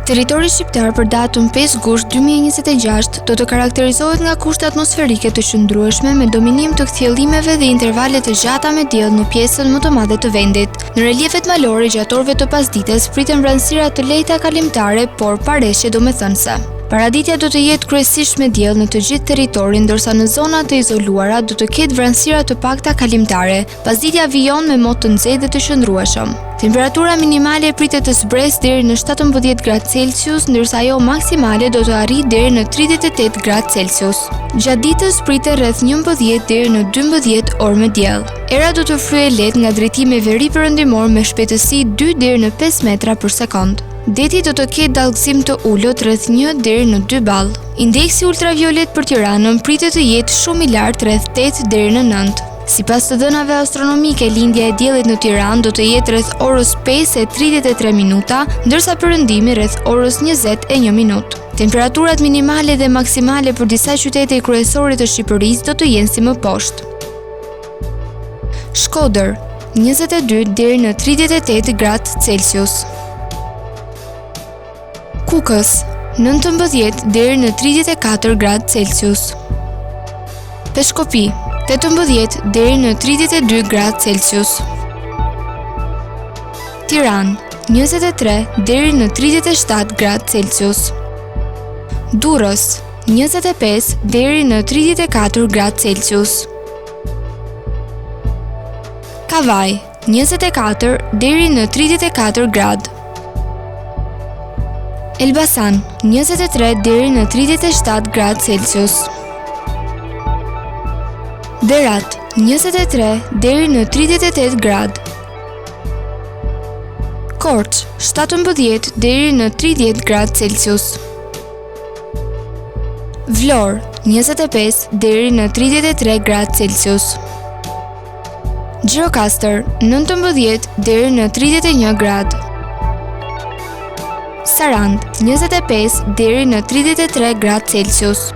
Territori shqiptar për datën 5 gusht 2026 do të karakterizohet nga kushte atmosferike të qëndrueshme me dominim të kthjellimeve dhe intervale të gjata me diell në pjesën më të madhe të vendit. Në reliefet malore gjatë orëve të pasdites priten vranësira të lehta kalimtare, por pa reshje domethënëse. Paraditja do të jetë kryesisht me diell në të gjithë territorin, ndërsa në zonat të izoluara do të ketë vranësira të pakta kalimtare. Pasditja vijon me mot të nxehtë dhe të qëndrueshëm. Temperatura minimale pritet të zbresë deri në 17 gradë Celsius, ndërsa ajo maksimale do të arrijë deri në 38 gradë Celsius. Gjatë ditës pritet rreth 11 deri në 12 orë me diell. Era do të fryejë lehtë nga drejtimi veriperëndimor me shpejtësi 2 deri në 5 metra për sekond. Deti do të ketë dallgësim të ulët rreth 1 deri në 2 ball. Indeksi ultraviolet për Tiranën pritet të jetë shumë i lartë rreth 8 deri në 9. Sipas të dhënave astronomike, lindja e diellit në Tiranë do të jetë rreth orës 5:33 minuta, ndërsa perëndimi rreth orës 20:01 minutë. Temperaturat minimale dhe maksimale për disa qytete kryesore të Shqipërisë do të jenë si më poshtë. Shkodër, 22 deri në 38 gradë Celsius. Kukës, 19 deri në 34 gradë Celsius. Peshkopi, 18 deri në 32 gradë Celsius. Tiranë, 23 deri në 37 gradë Celsius. Durrës, 25 deri në 34 gradë Celsius. Kavaj, 24 deri në 34 gradë. Elbasan, 23 deri në 37 gradë Celsius. Berat, 23 deri në 38 gradë. Korçë, 17 deri në 30 gradë Celsius. Vlorë, 25 deri në 33 gradë Celsius. Gjirokastër, 19 deri në 31 gradë. Sarandë, 25 deri në 33 gradë Celsius.